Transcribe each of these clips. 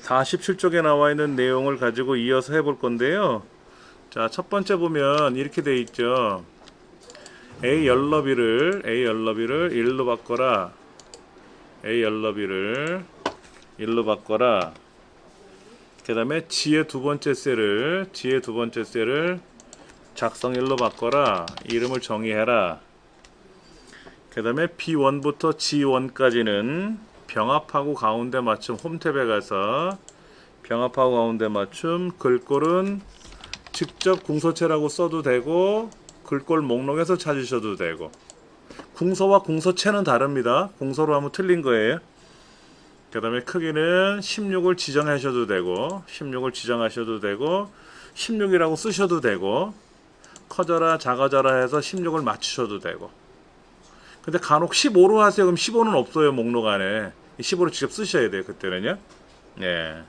47쪽에 나와 있는 내용을 가지고 이어서 해볼 건데요. 자, 첫 번째 보면 이렇게 돼 있죠. A 열너비를 1로 바꿔라. A 열너비를 1로 바꿔라. 그 다음에 G의 두 번째 셀을 작성 1로 바꿔라. 이름을 정의해라. 그 다음에 B1부터 G1까지는 병합하고 가운데 맞춤 홈탭에 가서 병합하고 가운데 맞춤 글꼴은 직접 궁서체라고 써도 되고 글꼴 목록에서 찾으셔도 되고, 궁서와 궁서체는 다릅니다. 궁서로 하면 틀린 거예요. 그 다음에 크기는 16을 지정하셔도 되고 16이라고 쓰셔도 되고, 커져라 작아져라 해서 16을 맞추셔도 되고. 근데 간혹 15로 하세요. 그럼 15는 없어요. 목록 안에 15로 직접 쓰셔야 돼요. 그때는요. 예.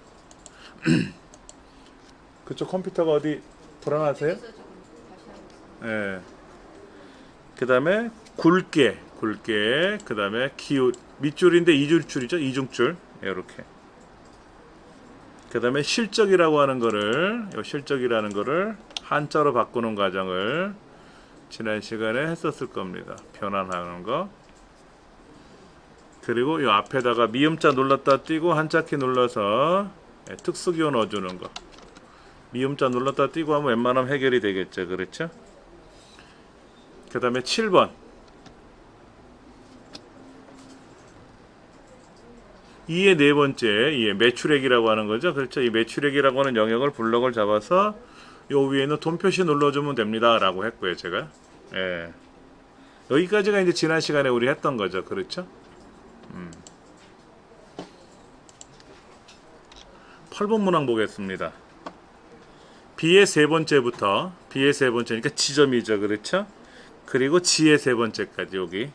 그쪽 컴퓨터가 어디 불안하세요? 예. 그 다음에 굵게 그 다음에 기울 밑줄인데 이중줄이죠. 이중줄 이렇게. 그 다음에 실적이라고 하는 거를 실적이라는 거를 한자로 바꾸는 과정을 지난 시간에 했었을 겁니다. 변환하는 거. 그리고 이 앞에다가 미음자 눌렀다 띄고 한자키 눌러서 특수기호 넣어주는 거. 미음자 눌렀다 띄고 하면 웬만하면 해결이 되겠죠. 그렇죠? 그 다음에 7번. 이의 네 번째, 이의 매출액이라고 하는 거죠. 그렇죠? 이 매출액이라고 하는 영역을 블럭을 잡아서 요 위에는 돈 표시 눌러주면 됩니다. 라고 했고요, 제가. 예. 여기까지가 이제 지난 시간에 우리 했던 거죠. 그렇죠? 8번 문항 보겠습니다. B의 세 번째부터, B의 세 번째니까 지점이죠. 그렇죠? 그리고 G의 세 번째까지 여기.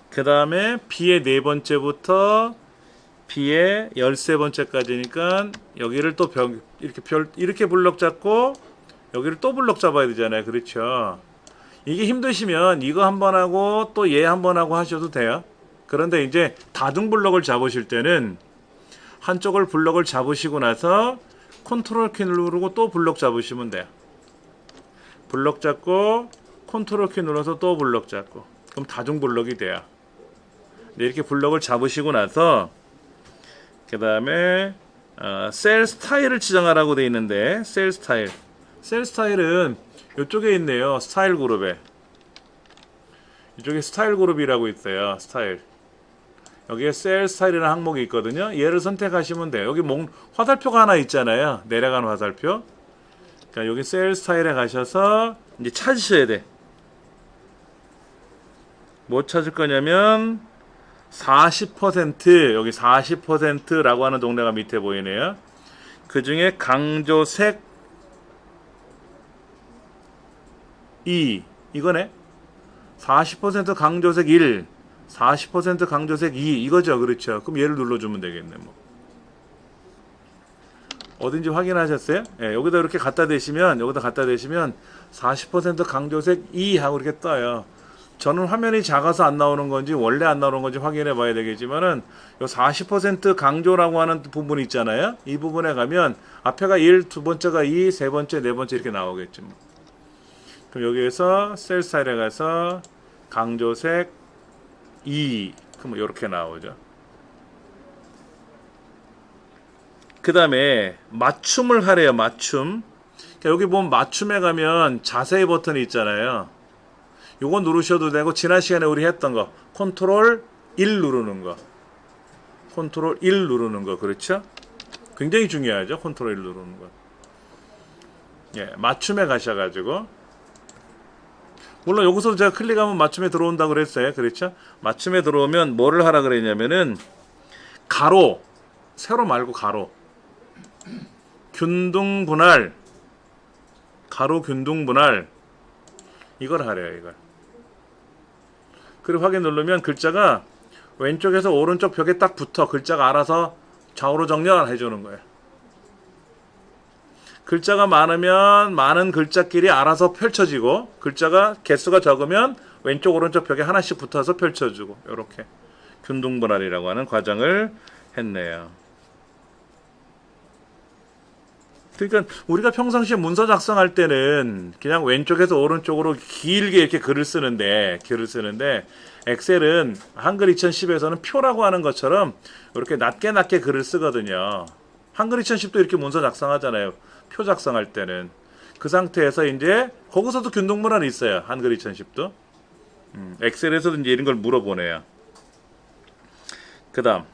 그 다음에 B의 네 번째부터 B의 13번째까지니까 여기를 또 이렇게 블럭 잡고 여기를 또 블럭 잡아야 되잖아요. 그렇죠? 이게 힘드시면 이거 한번 하고 또 얘 한번 하고 하셔도 돼요. 그런데 이제 다중 블럭을 잡으실 때는 한쪽을 블럭을 잡으시고 나서 컨트롤 키 누르고 또 블럭 잡으시면 돼요. 블럭 잡고 컨트롤 키 눌러서 또 블럭 잡고, 그럼 다중 블럭이 돼요. 이렇게 블럭을 잡으시고 나서 그 다음에 셀 스타일을 지정하라고 되어 있는데, 셀 스타일은 이쪽에 있네요. 스타일 그룹에. 이쪽에 스타일 그룹이라고 있어요. 스타일. 여기에 셀 스타일이라는 항목이 있거든요. 얘를 선택하시면 돼요. 여기 화살표가 하나 있잖아요. 내려가는 화살표. 그러니까 여기 셀 스타일에 가셔서 이제 찾으셔야 돼. 뭐 찾을 거냐면 40%, 여기 40%라고 하는 동네가 밑에 보이네요. 그 중에 강조색 2, 이거네. 40% 강조색 1, 40% 강조색 2, 이거죠. 그렇죠. 그럼 얘를 눌러주면 되겠네. 뭐. 어딘지 확인하셨어요? 예, 여기다 이렇게 갖다 대시면 40% 강조색 2 하고 이렇게 떠요. 저는 화면이 작아서 안 나오는 건지 원래 안 나오는 건지 확인해 봐야 되겠지만은 요 40% 강조라고 하는 부분 있잖아요. 이 부분에 가면 앞에가 1, 두 번째가 2, 세 번째, 네 번째 이렇게 나오겠죠. 뭐. 그럼 여기에서 셀 스타일에 가서 강조색 2, 그럼 이렇게 나오죠. 그 다음에 맞춤을 하래요. 맞춤. 그러니까 여기 보면 맞춤에 가면 자세히 버튼이 있잖아요. 요거 누르셔도 되고, 지난 시간에 우리 했던 거 컨트롤 1 누르는 거, 컨트롤 1 누르는 거. 그렇죠? 굉장히 중요하죠. 컨트롤 1 누르는 거. 예, 맞춤에 가셔가지고, 물론 여기서 제가 클릭하면 맞춤에 들어온다고 그랬어요. 그렇죠? 맞춤에 들어오면 뭐를 하라 그랬냐면은 가로, 세로 말고 가로, 균등 분할, 가로 균등 분할, 이걸 하래요. 이걸. 그리고 확인 누르면 글자가 왼쪽에서 오른쪽 벽에 딱 붙어 글자가 알아서 좌우로 정렬해 주는 거예요. 글자가 많으면 많은 글자끼리 알아서 펼쳐지고, 글자가 개수가 적으면 왼쪽 오른쪽 벽에 하나씩 붙어서 펼쳐주고, 이렇게 균등분할이라고 하는 과정을 했네요. 그러니까 우리가 평상시에 문서 작성할 때는 그냥 왼쪽에서 오른쪽으로 길게 이렇게 글을 쓰는데 엑셀은 한글 2010에서는 표라고 하는 것처럼 이렇게 낮게 글을 쓰거든요. 한글 2010도 이렇게 문서 작성하잖아요. 표 작성할 때는. 그 상태에서 이제 거기서도 균등문란이 있어요. 한글 2010도. 엑셀에서도 이제 이런 걸 물어보네요. 그 다음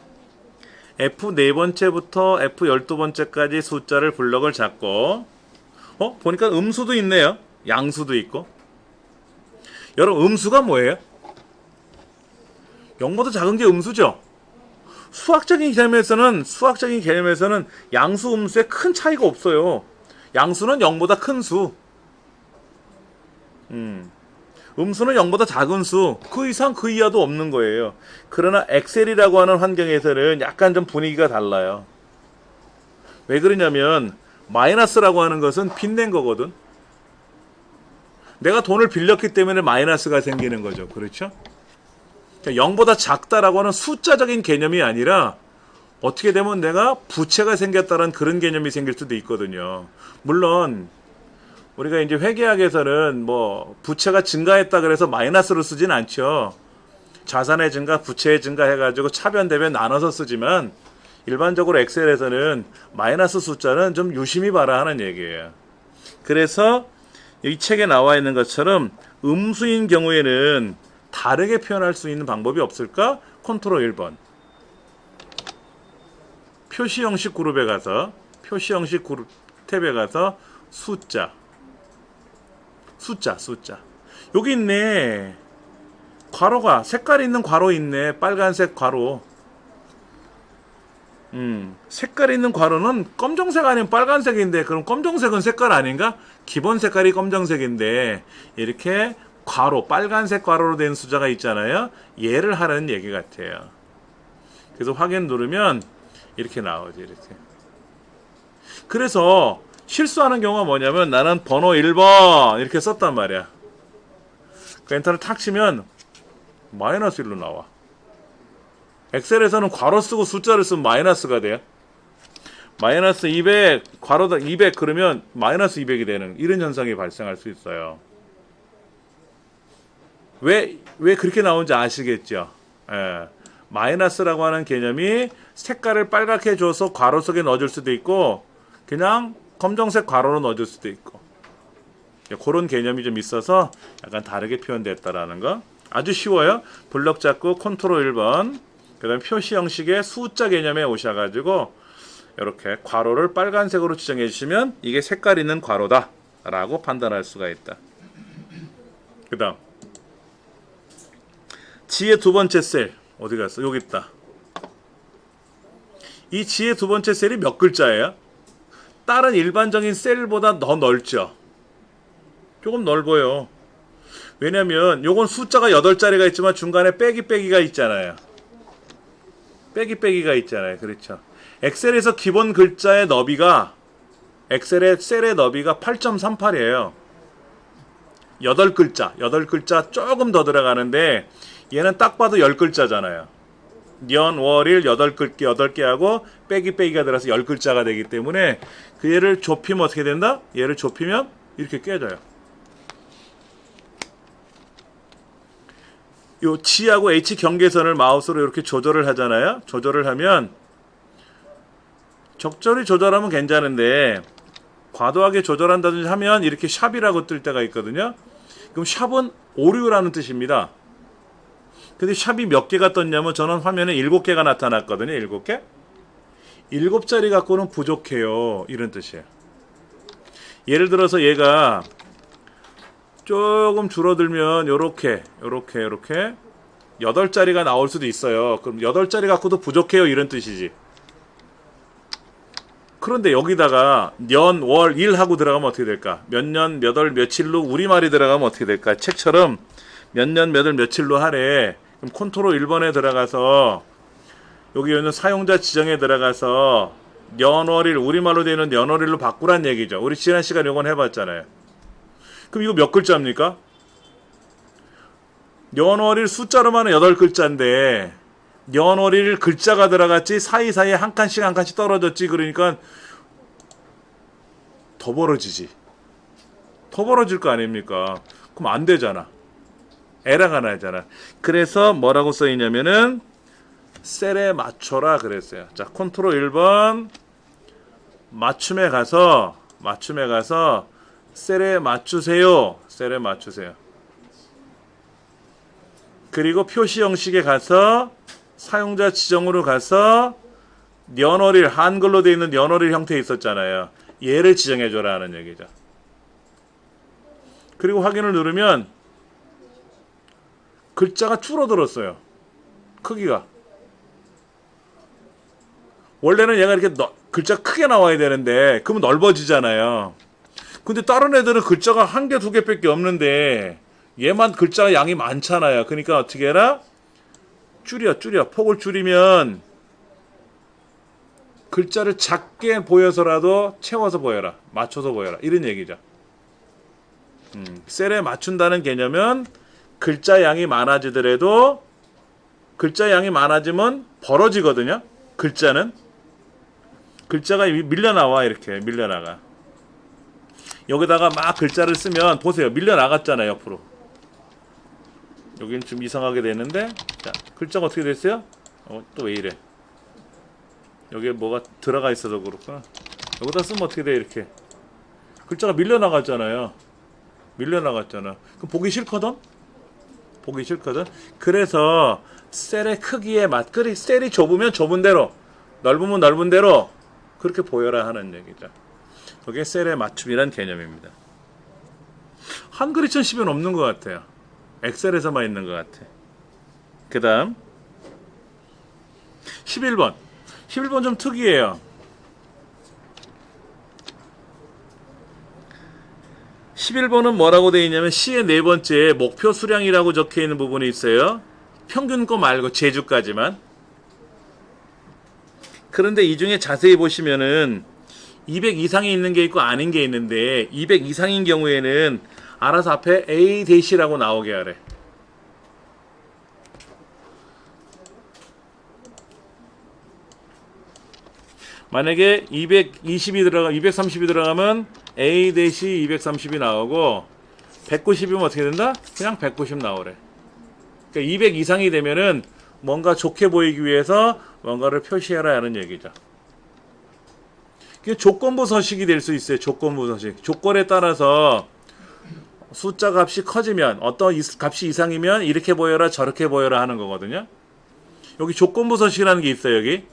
F 4번째부터 F 12번째까지 숫자를 블럭을 잡고 보니까 음수도 있네요. 양수도 있고. 여러분 음수가 뭐예요? 0보다 작은 게 음수죠. 수학적인 개념에서는 양수 음수에 큰 차이가 없어요. 양수는 0보다 큰 수. 음수는 0보다 작은 수. 그 이상 그 이하도 없는 거예요. 그러나 엑셀이라고 하는 환경에서는 약간 좀 분위기가 달라요. 왜 그러냐면 마이너스라고 하는 것은 빚낸 거거든. 내가 돈을 빌렸기 때문에 마이너스가 생기는 거죠. 그렇죠? 0보다 작다라고 하는 숫자적인 개념이 아니라 어떻게 되면 내가 부채가 생겼다는 그런 개념이 생길 수도 있거든요. 물론 우리가 이제 회계학에서는 뭐 부채가 증가했다 그래서 마이너스로 쓰진 않죠. 자산의 증가, 부채의 증가 해가지고 차변대변 나눠서 쓰지만 일반적으로 엑셀에서는 마이너스 숫자는 좀 유심히 봐라 하는 얘기예요. 그래서 이 책에 나와 있는 것처럼 음수인 경우에는 다르게 표현할 수 있는 방법이 없을까? 컨트롤 1번. 표시 형식 그룹에 가서 표시 형식 그룹 탭에 가서 숫자. 여기 있네. 괄호가 색깔 있는 괄호 있네. 빨간색 괄호. 색깔 있는 괄호는 검정색 아니면 빨간색인데 그럼 검정색은 색깔 아닌가? 기본 색깔이 검정색인데 이렇게 괄호, 빨간색 괄호로 된 숫자가 있잖아요. 얘를 하라는 얘기 같아요. 그래서 확인 누르면 이렇게 나오지. 이렇게. 그래서 실수하는 경우가 뭐냐면 나는 번호 1번 이렇게 썼단 말이야. 그 엔터를 탁 치면 마이너스 1로 나와. 엑셀에서는 괄호 쓰고 숫자를 쓰면 마이너스가 돼요. 마이너스 200, 괄호다 200 그러면 마이너스 200이 되는 이런 현상이 발생할 수 있어요. 왜 그렇게 나오는지 아시겠죠? 예. 마이너스라고 하는 개념이 색깔을 빨갛게 줘서 괄호 속에 넣어줄 수도 있고 그냥 검정색 괄호로 넣어줄 수도 있고 그런 개념이 좀 있어서 약간 다르게 표현됐다라는 거. 아주 쉬워요. 블럭 잡고 컨트롤 1번 그 다음에 표시 형식의 숫자 개념에 오셔가지고 이렇게 괄호를 빨간색으로 지정해 주시면 이게 색깔 있는 괄호다 라고 판단할 수가 있다. 그 다음 지의 두 번째 셀 어디 갔어? 여기 있다. 이 지의 두 번째 셀이 몇 글자예요? 다른 일반적인 셀보다 더 넓죠. 조금 넓어요. 왜냐면 요건 숫자가 8자리가 있지만 중간에 빼기가 있잖아요. 빼기가 있잖아요. 그렇죠. 엑셀에서 기본 글자의 너비가 엑셀의 셀의 너비가 8.38이에요. 8글자 조금 더 들어가는데 얘는 딱 봐도 10글자잖아요. 년, 월, 일 8개 하고 빼기가 들어서 10글자가 되기 때문에 그 얘를 좁히면 어떻게 된다? 얘를 좁히면 이렇게 깨져요. 요 G하고 H 경계선을 마우스로 이렇게 조절을 하잖아요. 조절을 하면 적절히 조절하면 괜찮은데 과도하게 조절한다든지 하면 이렇게 샵이라고 뜰 때가 있거든요. 그럼 샵은 오류라는 뜻입니다. 근데 샵이 몇 개가 떴냐면 저는 화면에 7개가 나타났거든요. 7개? 7자리 갖고는 부족해요. 이런 뜻이에요. 예를 들어서 얘가 조금 줄어들면 요렇게 8자리가 나올 수도 있어요. 그럼 8자리 갖고도 부족해요. 이런 뜻이지. 그런데 여기다가 년, 월, 일 하고 들어가면 어떻게 될까? 몇 년, 몇 월, 며칠로 우리말이 들어가면 어떻게 될까? 책처럼 몇 년, 몇 월, 며칠로 하래. 그럼 컨트롤 1번에 들어가서 여기 있는 사용자 지정에 들어가서 연월일 우리말로 되는 연월일로 바꾸란 얘기죠. 우리 지난 시간에 이건 해봤잖아요. 그럼 이거 몇 글자입니까? 연월일 숫자로만 8글자인데 연월일 글자가 들어갔지 사이사이에 한 칸씩 떨어졌지. 그러니까 더 벌어지지. 더 벌어질 거 아닙니까? 그럼 안 되잖아. 에러가 나잖아. 그래서 뭐라고 써 있냐면은 셀에 맞춰라 그랬어요. 자, 컨트롤 1번 맞춤에 가서 셀에 맞추세요. 셀에 맞추세요. 그리고 표시 형식에 가서 사용자 지정으로 가서 연어릴, 한글로 되어 있는 연어릴 형태에 있었잖아요. 얘를 지정해줘라 하는 얘기죠. 그리고 확인을 누르면 글자가 줄어들었어요. 크기가. 원래는 얘가 이렇게 글자 크게 나와야 되는데 그러면 넓어지잖아요. 근데 다른 애들은 글자가 한 개, 두 개밖에 없는데 얘만 글자 양이 많잖아요. 그러니까 어떻게 해라? 줄여. 폭을 줄이면 글자를 작게 보여서라도 채워서 보여라. 맞춰서 보여라. 이런 얘기죠. 셀에 맞춘다는 개념은 글자 양이 많아지더라도 글자 양이 많아지면 벌어지거든요. 글자가 밀려나와. 이렇게 밀려나가. 여기다가 막 글자를 쓰면 보세요. 밀려나갔잖아요. 옆으로. 여기는 좀 이상하게 됐는데 자, 글자가 어떻게 됐어요? 또 왜 이래? 여기에 뭐가 들어가 있어서 그렇구나. 여기다 쓰면 어떻게 돼? 이렇게 글자가 밀려나갔잖아요. 그럼 보기 싫거든? 그래서 셀의 크기에 맞거리 셀이 좁으면 좁은 대로 넓으면 넓은 대로 그렇게 보여라 하는 얘기죠. 그게 셀의 맞춤이란 개념입니다. 한글 2010은 없는 것 같아요. 엑셀에서만 있는 것 같아. 그 다음 11번 좀 특이해요. 11번은 뭐라고 되어 있냐면 C의 네 번째에 목표 수량이라고 적혀 있는 부분이 있어요. 평균 거 말고 제주까지만. 그런데 이 중에 자세히 보시면은 200 이상이 있는 게 있고 아닌 게 있는데 200 이상인 경우에는 알아서 앞에 A-라고 나오게 하래. 만약에 230이 들어가면 A-230이 나오고 190이면 어떻게 된다? 그냥 190 나오래. 그러니까 200 이상이 되면은 뭔가 좋게 보이기 위해서 뭔가를 표시해라 하는 얘기죠. 그게 조건부 서식이 될 수 있어요. 조건부 서식. 조건에 따라서 숫자 값이 커지면 어떤 값이 이상이면 이렇게 보여라 저렇게 보여라 하는 거거든요. 여기 조건부 서식이라는 게 있어요. 여기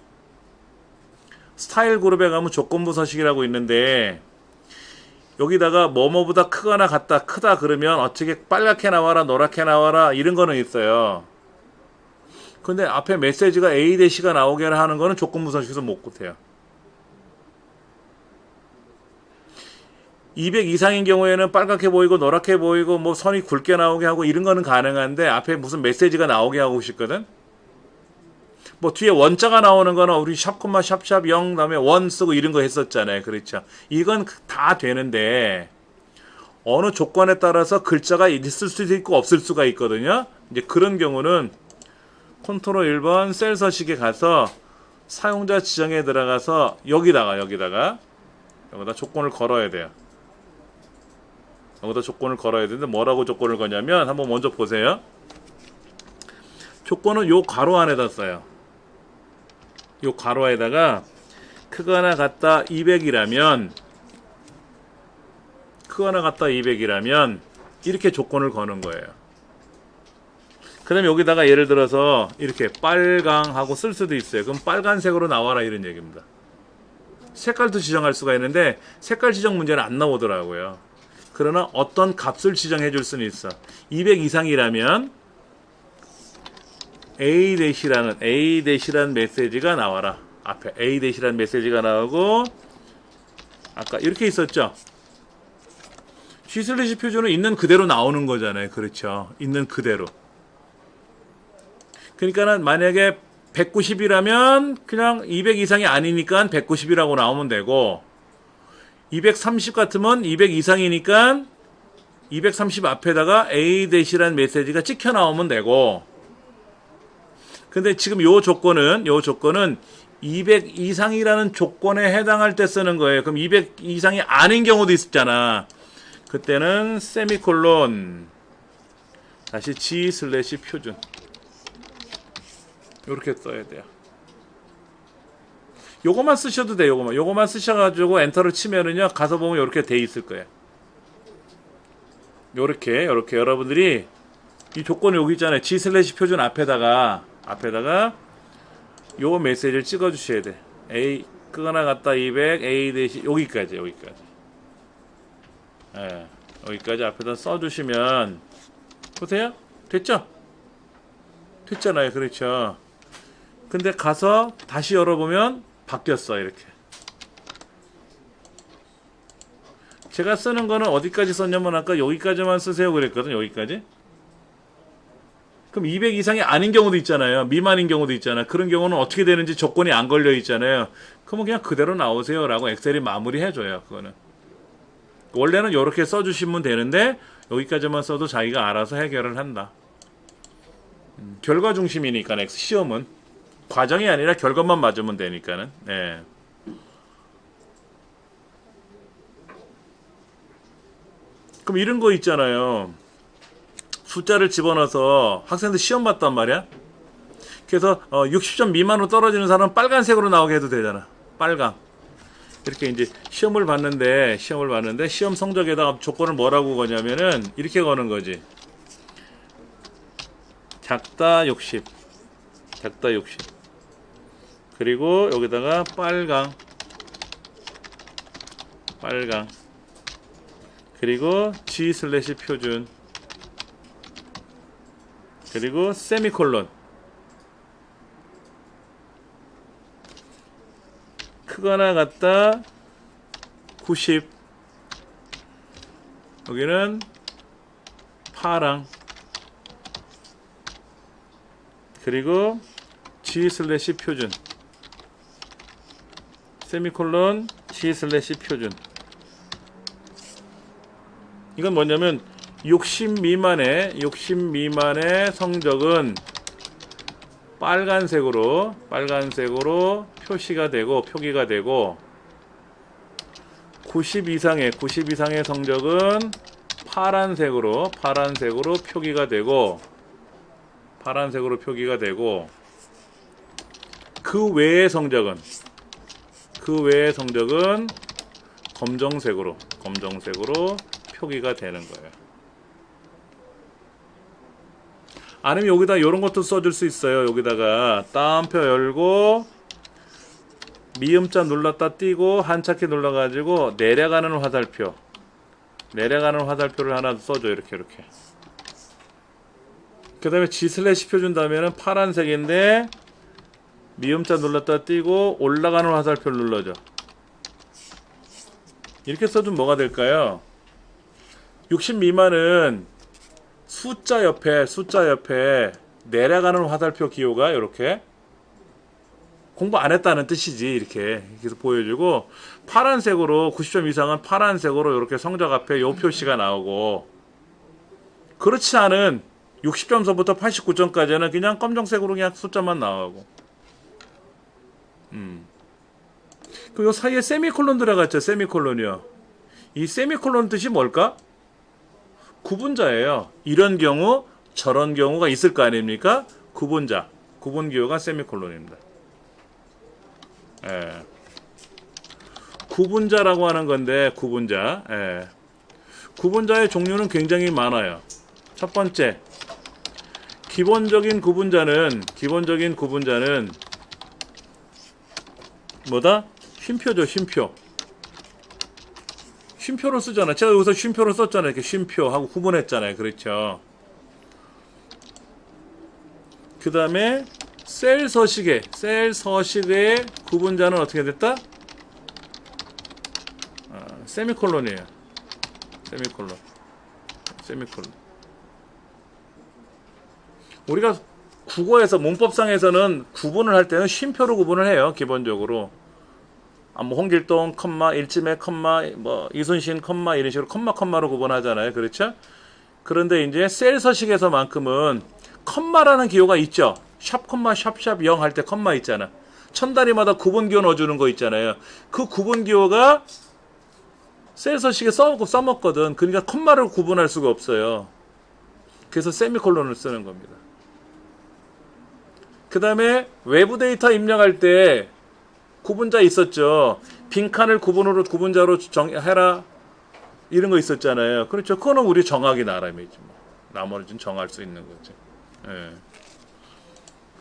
스타일 그룹에 가면 조건부 서식이라고 있는데 여기다가 뭐뭐보다 크거나 같다 크다 그러면 어떻게 빨갛게 나와라 노랗게 나와라 이런 거는 있어요. 근데 앞에 메시지가 A-가 나오게 하는 거는 조건부 서식에서 못 못해요. 200 이상인 경우에는 빨갛게 보이고 노랗게 보이고 뭐 선이 굵게 나오게 하고 이런 거는 가능한데 앞에 무슨 메시지가 나오게 하고 싶거든. 뭐 뒤에 원자가 나오는 거는 우리 샵콤마 샵샵 0 다음에 원 쓰고 이런 거 했었잖아요. 그렇죠. 이건 다 되는데 어느 조건에 따라서 글자가 있을 수도 있고 없을 수가 있거든요. 이제 그런 경우는 컨트롤 1번 셀 서식에 가서 사용자 지정에 들어가서 여기다가 조건을 걸어야 돼요. 여기다 조건을 걸어야 되는데 뭐라고 조건을 거냐면 한번 먼저 보세요. 조건은 요 괄호 안에다 써요. 요 괄호에다가 크거나 같다 200이라면 이렇게 조건을 거는 거예요. 그 다음에 여기다가 예를 들어서 이렇게 빨강하고 쓸 수도 있어요. 그럼 빨간색으로 나와라 이런 얘기입니다. 색깔도 지정할 수가 있는데 색깔 지정 문제는 안 나오더라고요. 그러나 어떤 값을 지정해 줄 수는 있어. 200 이상이라면 A-라는 메시지가 나와라. 앞에 A-라는 메시지가 나오고 아까 이렇게 있었죠. G/ 표준은 있는 그대로 나오는 거잖아요. 그렇죠. 있는 그대로. 그러니까는 만약에 190이라면 그냥 200 이상이 아니니까 190이라고 나오면 되고 230 같으면 200 이상이니까 230 앞에다가 A-라는 메시지가 찍혀 나오면 되고 근데 지금 요 조건은 200 이상이라는 조건에 해당할 때 쓰는 거예요. 그럼 200 이상이 아닌 경우도 있잖아. 그때는 세미콜론 다시 G 슬래시 표준 이렇게 써야 돼요. 요거만 쓰셔도 돼요. 요거만 쓰셔가지고 엔터를 치면은요 가서 보면 이렇게 돼 있을 거예요. 요렇게 여러분들이 이 조건이 여기 있잖아요. G 슬래시 표준 앞에다가 요 메시지를 찍어 주셔야 돼. A 끄거나 갔다 200 A 대시 여기까지. 예. 여기까지 앞에다 써 주시면 보세요. 됐죠? 됐잖아요. 그렇죠. 근데 가서 다시 열어보면 바뀌었어. 이렇게. 제가 쓰는 거는 어디까지 썼냐면 아까 여기까지만 쓰세요 그랬거든요. 여기까지. 그럼 200 이상이 아닌 경우도 있잖아요. 미만인 경우도 있잖아요. 그런 경우는 어떻게 되는지 조건이 안 걸려 있잖아요. 그러면 그냥 그대로 나오세요 라고 엑셀이 마무리 해줘요. 그거는. 원래는 이렇게 써주시면 되는데 여기까지만 써도 자기가 알아서 해결을 한다. 결과 중심이니까 시험은 과정이 아니라 결과만 맞으면 되니까는. 네. 그럼 이런 거 있잖아요. 숫자를 집어넣어서 학생들 시험 봤단 말이야. 그래서 60점 미만으로 떨어지는 사람은 빨간색으로 나오게 해도 되잖아. 빨강. 이렇게 이제 시험을 봤는데 시험 성적에다가 조건을 뭐라고 거냐면은 이렇게 거는 거지. 작다 60. 그리고 여기다가 빨강. 그리고 G 슬래시 표준. 그리고 세미콜론. 크거나 같다 90. 여기는 파랑. 그리고 G 슬래시 표준. 세미콜론 G 슬래시 표준. 이건 뭐냐면 60 미만의 성적은 빨간색으로 표기가 되고 90 이상의 성적은 파란색으로 표기가 되고 그 외의 성적은 검정색으로 표기가 되는 거예요. 아니면 여기다 이런 것도 써줄 수 있어요. 여기다가 따옴표 열고 미음자 눌렀다 띄고 한차키 눌러가지고 내려가는 화살표를 하나 써줘. 이렇게. 그 다음에 G 슬래시 표준 다음에는 파란색인데 미음자 눌렀다 띄고 올라가는 화살표를 눌러줘. 이렇게 써주면 뭐가 될까요? 60 미만은 숫자 옆에 내려가는 화살표 기호가 이렇게 공부 안 했다는 뜻이지. 이렇게 계속 보여주고 파란색으로 90점 이상은 파란색으로 이렇게 성적 앞에 요 표시가 나오고 그렇지 않은 60점서부터 89점까지는 그냥 검정색으로 그냥 숫자만 나오고 그 요 사이에 세미콜론 들어갔죠. 세미콜론이요. 이 세미콜론 뜻이 뭘까? 구분자예요. 이런 경우 저런 경우가 있을 거 아닙니까? 구분 기호가 세미콜론입니다. 예. 구분자라고 하는 건데 구분자. 예. 구분자의 종류는 굉장히 많아요. 첫 번째 기본적인 구분자는 뭐다? 쉼표죠. 쉼표로 쓰잖아. 제가 여기서 쉼표로 썼잖아요. 이렇게 쉼표하고 구분했잖아요. 그렇죠. 그 다음에 셀 서식의 구분자는 어떻게 됐다? 세미콜론이에요. 세미콜론. 우리가 국어에서 문법상에서는 구분을 할 때는 쉼표로 구분을 해요. 기본적으로. 뭐 홍길동 컴마, 일지매 컴마, 뭐 이순신 컴마 이런 식으로 컴마로 구분하잖아요. 그렇죠? 그런데 이제 셀 서식에서만큼은 컴마라는 기호가 있죠. 샵 콤마 샵 0 할 때 컴마 있잖아. 천 단위마다 구분기호 넣어주는 거 있잖아요. 그 구분기호가 셀 서식에 써먹거든. 그러니까 콤마를 구분할 수가 없어요. 그래서 세미콜론을 쓰는 겁니다. 그 다음에 외부 데이터 입력할 때 구분자 있었죠. 빈칸을 구분자로 해라. 이런 거 있었잖아요. 그렇죠. 그거는 우리 정하기 나름이지. 뭐. 나머지는 정할 수 있는 거죠. 예.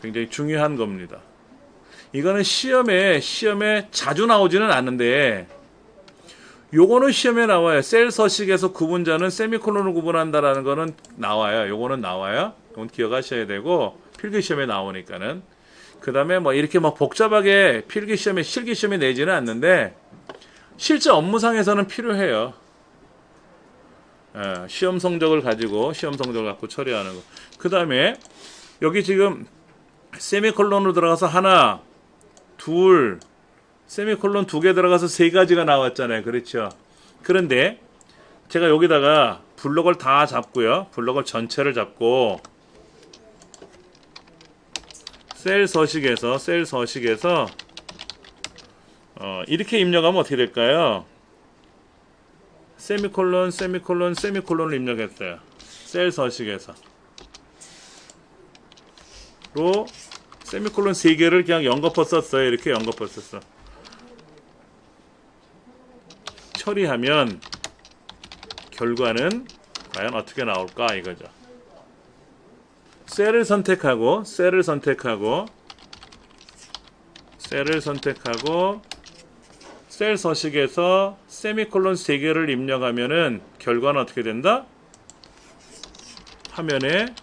굉장히 중요한 겁니다. 이거는 시험에 자주 나오지는 않는데 요거는 시험에 나와요. 셀 서식에서 구분자는 세미콜론을 구분한다라는 거는 나와요. 요거는 나와요. 이건 기억하셔야 되고 필기 시험에 나오니까는. 그 다음에 뭐 이렇게 막 복잡하게 필기 시험에 실기 시험에 내지는 않는데 실제 업무상에서는 필요해요. 예, 시험 성적을 갖고 처리하는 거. 그 다음에 여기 지금 세미콜론으로 들어가서 하나, 둘, 세미콜론 2개 들어가서 3가지가 나왔잖아요. 그렇죠? 그런데 제가 여기다가 블록을 다 잡고요. 블록을 전체를 잡고 셀 서식에서 이렇게 입력하면 어떻게 될까요? 세미콜론을 입력했어요. 셀 서식에서 로 세미콜론 3개를 그냥 연거푸 썼어요. 이렇게 연거푸 썼어. 처리하면 결과는 과연 어떻게 나올까 이거죠. 셀을 선택하고 셀 서식에서 세미콜론 3개를 입력하면은 결과는 어떻게 된다? 화면에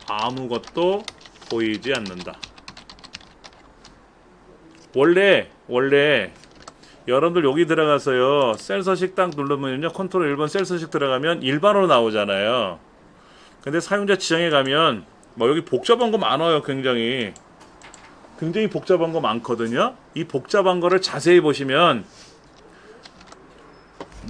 아무것도 보이지 않는다. 원래 여러분들 여기 들어가서요. 셀 서식 딱 누르면요. 컨트롤 1번 셀 서식 들어가면 일반으로 나오잖아요. 근데 사용자 지정에 가면 뭐 여기 복잡한 거 많아요. 굉장히 복잡한 거 많거든요. 이 복잡한 거를 자세히 보시면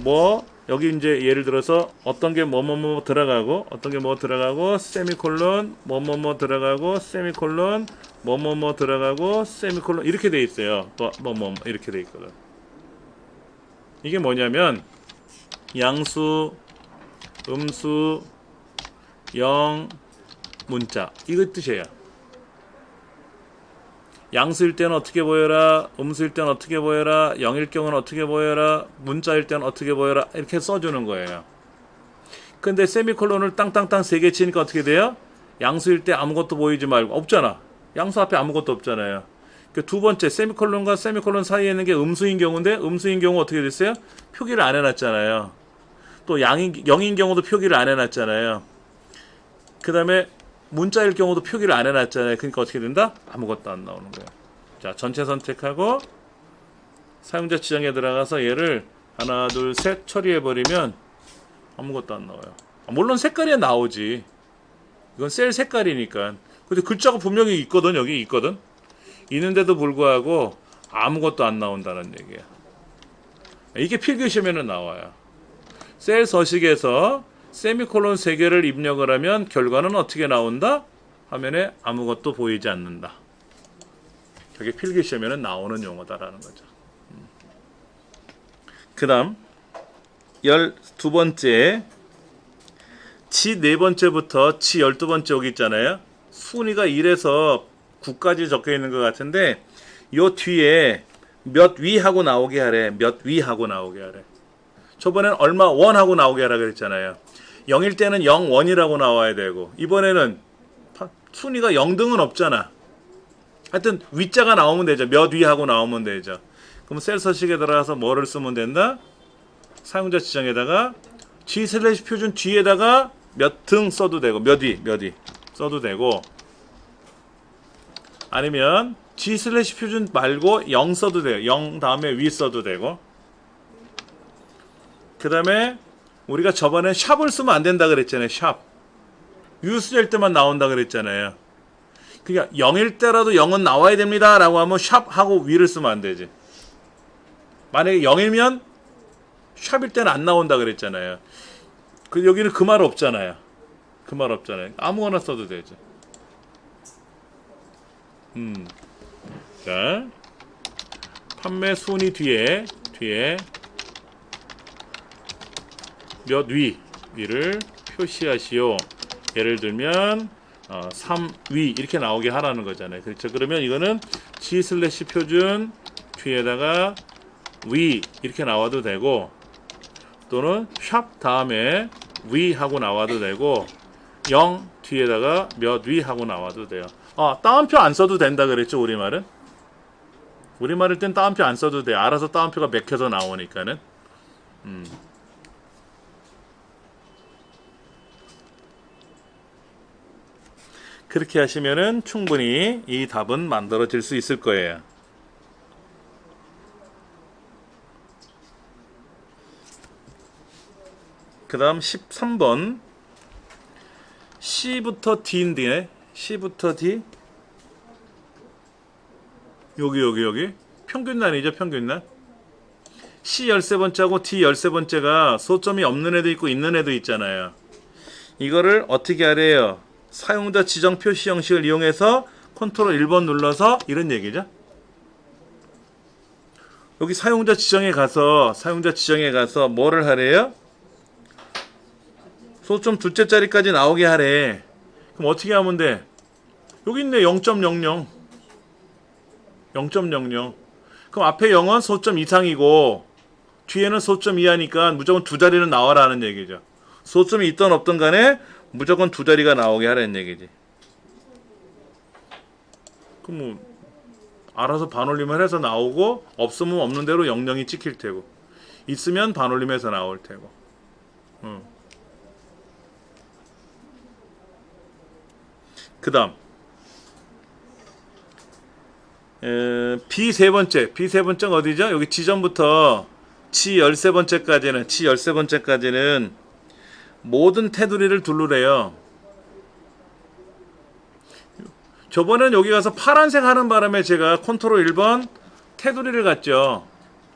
뭐 여기 이제 예를 들어서 어떤 게 뭐뭐뭐 들어가고 어떤 게 뭐 들어가고 세미콜론 뭐뭐뭐 들어가고 세미콜론 뭐뭐뭐 들어가고 세미콜론 이렇게 돼 있어요. 또 뭐뭐 이렇게 돼 있거든. 이게 뭐냐면 양수, 음수, 영, 문자 이거 뜻이에요. 양수일 때는 어떻게 보여라, 음수일 때는 어떻게 보여라, 영일 경우는 어떻게 보여라, 문자일 때는 어떻게 보여라 이렇게 써주는 거예요. 근데 세미콜론을 땅땅땅 3개 치니까 어떻게 돼요? 양수일 때 아무것도 보이지 말고 없잖아. 양수 앞에 아무것도 없잖아요. 그 두 번째 세미콜론과 세미콜론 사이에 있는 게 음수인 경우인데 음수인 경우 어떻게 됐어요? 표기를 안 해놨잖아요. 또 영인 경우도 표기를 안 해놨잖아요. 그 다음에 문자일 경우도 표기를 안 해놨잖아요. 그러니까 어떻게 된다? 아무것도 안 나오는 거예요. 자, 전체 선택하고 사용자 지정에 들어가서 얘를 하나, 둘, 셋 처리해버리면 아무것도 안 나와요. 물론 색깔이 나오지. 이건 셀 색깔이니까. 근데 글자가 분명히 있거든. 여기 있거든. 있는데도 불구하고 아무것도 안 나온다는 얘기야. 이게 필기시험에는 나와요. 셀 서식에서 세미콜론 3개를 입력을 하면 결과는 어떻게 나온다? 화면에 아무것도 보이지 않는다. 그게 필기시험에는 나오는 용어다라는 거죠. 그 다음 12번째 지 4번째부터 지 12번째 여기 있잖아요. 순위가 1에서 9까지 적혀 있는 것 같은데 요 뒤에 몇 위하고 나오게 하래. 몇 위하고 나오게 하래. 저번엔 얼마 원하고 나오게 하라 그랬잖아요. 0일 때는 0원이라고 나와야 되고 이번에는 순위가 0등은 없잖아. 하여튼 위자가 나오면 되죠. 몇 위하고 나오면 되죠. 그럼 셀 서식에 들어가서 뭐를 쓰면 된다? 사용자 지정에다가 G/표준 뒤에다가 몇 등 써도 되고 몇 위 써도 되고 아니면 G/표준 말고 0 써도 돼요. 0 다음에 위 써도 되고 그 다음에 우리가 저번에 샵을 쓰면 안 된다 그랬잖아요. 샵. 유수될 때만 나온다 그랬잖아요. 그러니까 0일 때라도 0은 나와야 됩니다 라고 하면 샵하고 위를 쓰면 안 되지. 만약에 0이면 샵일 때는 안 나온다 그랬잖아요. 여기는 그 말 없잖아요. 그 말 없잖아요. 아무거나 써도 되죠. 자, 판매 순위 뒤에 몇 위를 표시하시오. 예를 들면 3위 이렇게 나오게 하라는 거잖아요. 그렇죠? 그러면 이거는 G/표준 뒤에다가 위 이렇게 나와도 되고, 또는 샵 다음에 위 하고 나와도 되고, 0 뒤에다가 몇 위 하고 나와도 돼요. 따옴표 안 써도 된다 그랬죠, 우리말은? 우리말일 땐 따옴표 안 써도 돼. 알아서 따옴표가 맥혀서 나오니까는. 그렇게 하시면은 충분히 이 답은 만들어질 수 있을 거예요. 그 다음 13번 C부터 D인데, C부터 D 여기 평균란이죠. 평균란. C 13번째하고 D 13번째가 소점이 없는 애도 있고 있는 애도 있잖아요. 이거를 어떻게 하래요? 사용자 지정 표시 형식을 이용해서 컨트롤 1번 눌러서 이런 얘기죠. 여기 사용자 지정에 가서 뭐를 하래요? 소점 둘째 자리까지 나오게 하래. 그럼 어떻게 하면 돼? 여기 있네. 0.00. 그럼 앞에 0은 소점 이상이고 뒤에는 소점 이하니까 무조건 두 자리는 나와라는 얘기죠. 소점이 있던 없던 간에 무조건 두 자리가 나오게 하라는 얘기지. 그럼 뭐 알아서 반올림을 해서 나오고, 없으면 없는 대로 00이 찍힐 테고, 있으면 반올림해서 나올 테고. 그 다음 B 세 번째가 어디죠? 여기 지점부터 G 13번째까지는 모든 테두리를 두르래요. 저번엔 여기 가서 파란색 하는 바람에 제가 컨트롤 1번 테두리를 갔죠.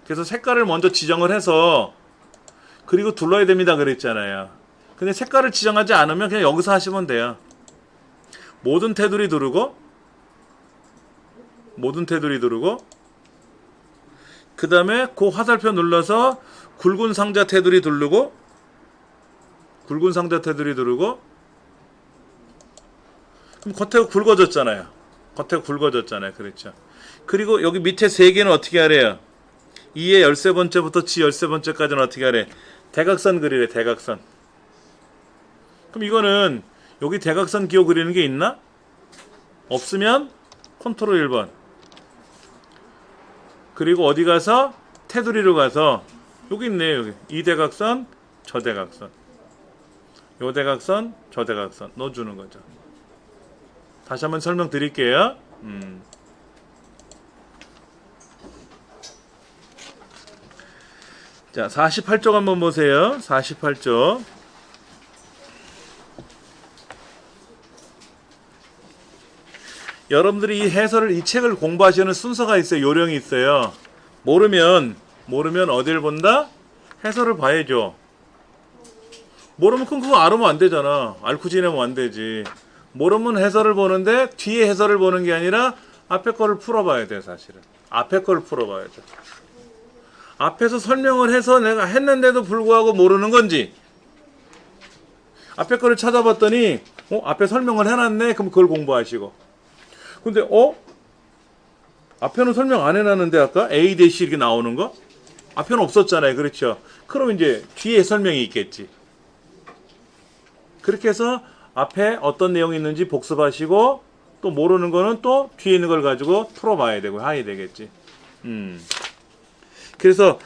그래서 색깔을 먼저 지정을 해서 그리고 둘러야 됩니다 그랬잖아요. 근데 색깔을 지정하지 않으면 그냥 여기서 하시면 돼요. 모든 테두리 두르고 그 다음에 그 화살표 눌러서 굵은 상자 테두리 두르고 그럼 겉에가 굵어졌잖아요. 그렇죠. 그리고 여기 밑에 세 개는 어떻게 하래요? 2의 13번째부터 G 13번째까지는 어떻게 하래? 대각선 그리래. 대각선. 그럼 이거는 여기 대각선 기호 그리는 게 있나? 없으면 컨트롤 1번. 그리고 어디 가서 테두리로 가서 여기 있네요. 여기 이 대각선, 저 대각선, 요 대각선, 저 대각선 넣어주는 거죠. 다시 한번 설명드릴게요. 자, 48쪽 한번 보세요. 48쪽. 여러분들이 이 해설을, 이 책을 공부하시는 순서가 있어요. 요령이 있어요. 모르면 어딜 본다? 해설을 봐야죠. 모르면 그거 알으면 안 되잖아. 앓고 지내면 안 되지. 모르면 해설을 보는데 뒤에 해설을 보는 게 아니라 앞에 거를 풀어봐야 돼. 사실은 앞에 거를 풀어봐야죠. 앞에서 설명을 해서 내가 했는데도 불구하고 모르는 건지, 앞에 거를 찾아봤더니 앞에 설명을 해놨네. 그럼 그걸 공부하시고, 근데 앞에는 설명 안 해놨는데 아까 A 대시 이렇게 나오는 거 앞에는 없었잖아요. 그렇죠? 그럼 이제 뒤에 설명이 있겠지. 그렇게 해서 앞에 어떤 내용이 있는지 복습하시고, 또 모르는 거는 또 뒤에 있는 걸 가지고 풀어봐야 되고 해야 되겠지. 그래서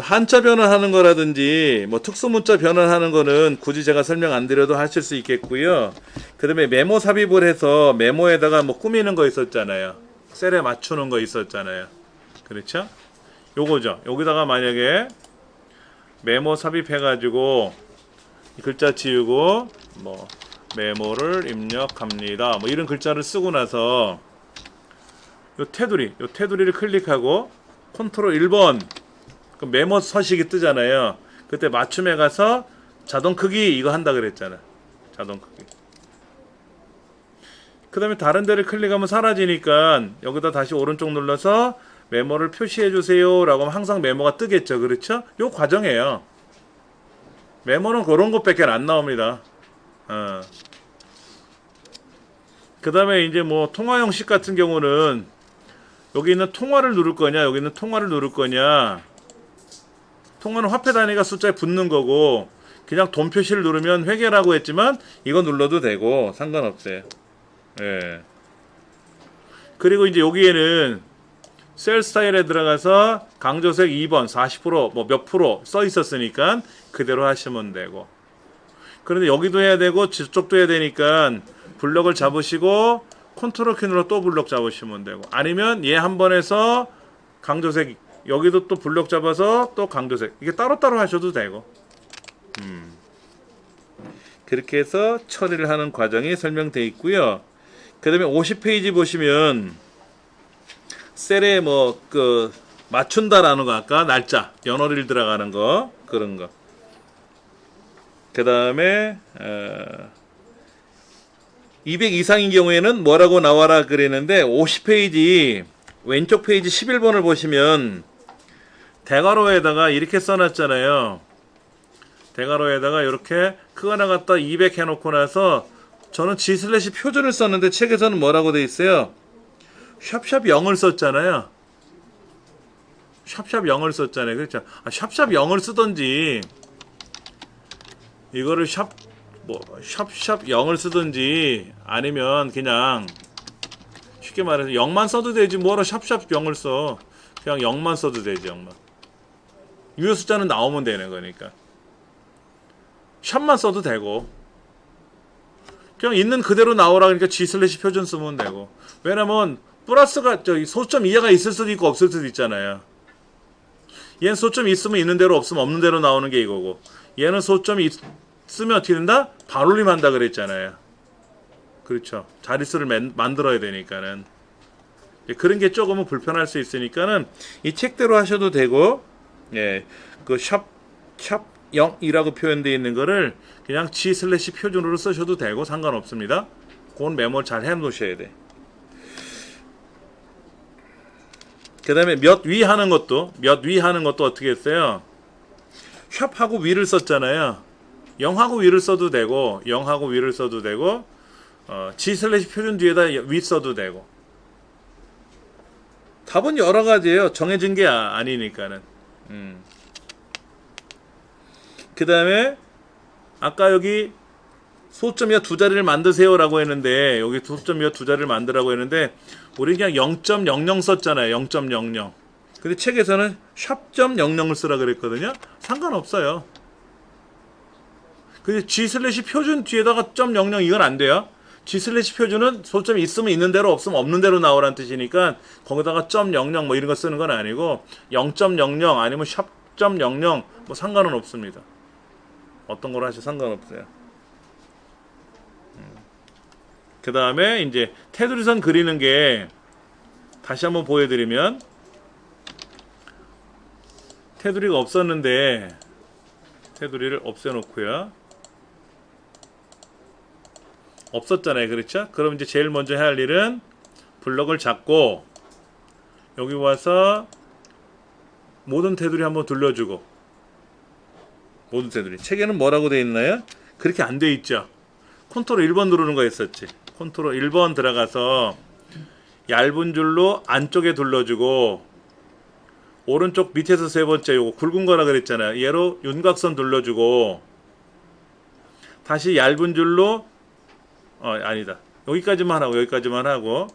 한자 변환하는 거라든지 뭐 특수문자 변환하는 거는 굳이 제가 설명 안 드려도 하실 수 있겠고요. 그 다음에 메모 삽입을 해서 메모에다가 뭐 꾸미는 거 있었잖아요. 셀에 맞추는 거 있었잖아요. 그렇죠? 요거죠. 여기다가 만약에 메모 삽입해가지고 글자 지우고 뭐 메모를 입력합니다. 뭐 이런 글자를 쓰고 나서 요 테두리를 클릭하고 컨트롤 1번 그 메모 서식이 뜨잖아요. 그때 맞춤에 가서 자동 크기 이거 한다 그랬잖아. 자동 크기. 그 다음에 다른 데를 클릭하면 사라지니까 여기다 다시 오른쪽 눌러서 메모를 표시해 주세요 라고 하면 항상 메모가 뜨겠죠. 그렇죠? 요 과정이에요. 메모는 그런 것밖에 안 나옵니다. 그 다음에 이제 뭐 통화 형식 같은 경우는 여기 있는 통화를 누를 거냐, 여기 있는 통화를 누를 거냐. 통화는 화폐 단위가 숫자에 붙는 거고, 그냥 돈 표시를 누르면 회계라고 했지만 이거 눌러도 되고 상관없어요. 예. 그리고 이제 여기에는 셀 스타일에 들어가서 강조색 2번 40%뭐 몇 프로 써 있었으니까 그대로 하시면 되고, 그런데 여기도 해야 되고 저쪽도 해야 되니까 블럭을 잡으시고 컨트롤 키 눌러 또 블럭 잡으시면 되고, 아니면 얘 한 번에서 강조색 여기도 또 블럭 잡아서 또 강조색, 이게 따로따로 하셔도 되고, 그렇게 해서 처리를 하는 과정이 설명되어 있고요. 그 다음에 50페이지 보시면 셀에 뭐 그 맞춘다라는 거, 아까 날짜 연월일 들어가는 거, 그런 거. 그 다음에 200 이상인 경우에는 뭐라고 나와라 그랬는데, 50페이지 왼쪽 페이지 11번을 보시면 대괄호에다가 이렇게 써놨잖아요. 대괄호에다가 이렇게 크 하나 갖다 200 해놓고 나서, 저는 G 슬래시 표준을 썼는데 책에서는 뭐라고 돼 있어요? 샵샵 0을 썼잖아요. 샵샵 0을 썼잖아요. 그렇죠? 샵샵 0을 쓰던지 이거를 샵샵 0을 쓰든지, 아니면 그냥 쉽게 말해서 0만 써도 되지, 뭐로 샵샵 0을 써. 그냥 0만 써도 되지. 0만 유효 숫자는 나오면 되는 거니까 샵만 써도 되고, 그냥 있는 그대로 나오라 그러니까 G 슬래시 표준 쓰면 되고. 왜냐면 플러스가 소점 이하가 있을 수도 있고 없을 수도 있잖아요. 얘는 소점 있으면 있는 대로, 없으면 없는 대로 나오는 게 이거고, 얘는 소점이 있으면 어떻게 된다? 반올림한다 그랬잖아요. 그렇죠? 자릿수를 만들어야 되니까는. 그런 게 조금은 불편할 수 있으니까는 이 책대로 하셔도 되고, 예, 그 샵 0이라고 표현되어 있는 거를 그냥 G 슬래시 표준으로 쓰셔도 되고 상관없습니다. 그건 메모를 잘 해 놓으셔야 돼. 그 다음에 몇 위 하는 것도 어떻게 했어요? 샵하고 위를 썼잖아요. 0하고 위를 써도 되고, 0하고 위를 써도 되고, G 슬래시 표준 뒤에다 위 써도 되고. 답은 여러 가지예요. 정해진 게 아니니까는. 그 다음에 아까 여기 소점 이하 두 자리를 만드세요 라고 했는데, 여기 소점 이하 두 자리를 만들라고 했는데 우리 그냥 0.00 썼잖아요. 0.00. 근데 책에서는 샵.00을 쓰라 그랬거든요. 상관없어요. 근데 G 슬래시 표준 뒤에다가 .00 이건 안 돼요. G 슬래시 표준은 소점이 있으면 있는 대로, 없으면 없는 대로 나오라는 뜻이니까 거기다가 .00 뭐 이런 거 쓰는 건 아니고 0.00 아니면 샵.00 뭐 상관은 없습니다. 어떤 걸 하셔도 상관없어요. 그 다음에 이제 테두리선 그리는 게 다시 한번 보여드리면, 테두리가 없었는데 테두리를 없애놓고요. 없었잖아요. 그렇죠? 그럼 이제 제일 먼저 해야 할 일은 블럭을 잡고 여기 와서 모든 테두리 한번 둘러주고, 모든 테두리. 책에는 뭐라고 되어 있나요? 그렇게 안 되어 있죠. 컨트롤 1번 누르는 거 있었지. 컨트롤 1번 들어가서 얇은 줄로 안쪽에 둘러주고, 오른쪽 밑에서 세 번째 요거 굵은 거라 그랬잖아요. 얘로 윤곽선 둘러주고, 다시 얇은 줄로 아니다. 여기까지만 하고 여기까지만 하고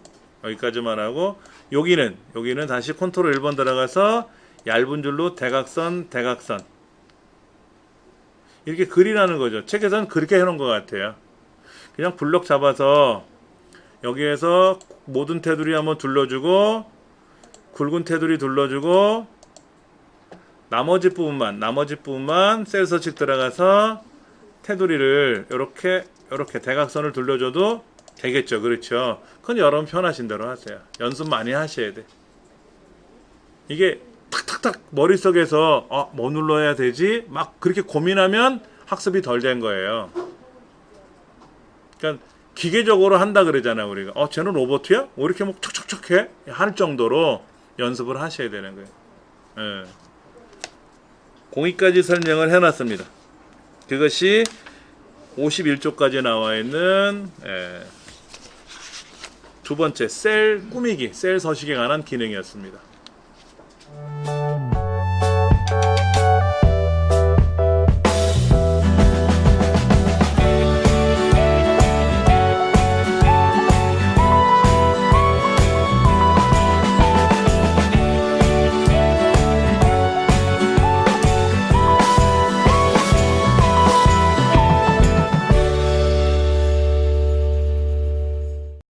여기까지만 하고, 여기는 다시 컨트롤 1번 들어가서 얇은 줄로 대각선 이렇게 그리라는 거죠. 책에서는 그렇게 해놓은 것 같아요. 그냥 블럭 잡아서 여기에서 모든 테두리 한번 둘러주고, 굵은 테두리 둘러주고, 나머지 부분만 셀 서식 들어가서 테두리를 이렇게 대각선을 둘러줘도 되겠죠. 그렇죠? 그건 여러분 편하신 대로 하세요. 연습 많이 하셔야 돼. 이게 탁탁탁 머릿속에서 뭐 눌러야 되지? 막 그렇게 고민하면 학습이 덜 된 거예요. 그러니까 기계적으로 한다 그러잖아요. 우리가 쟤는 로봇이야? 왜 이렇게 막 척척척 해? 할 정도로 연습을 하셔야 되는 거예요. 예. 거기까지 설명을 해놨습니다. 그것이 51쪽까지 나와 있는 두 번째 셀 꾸미기, 셀 서식에 관한 기능이었습니다.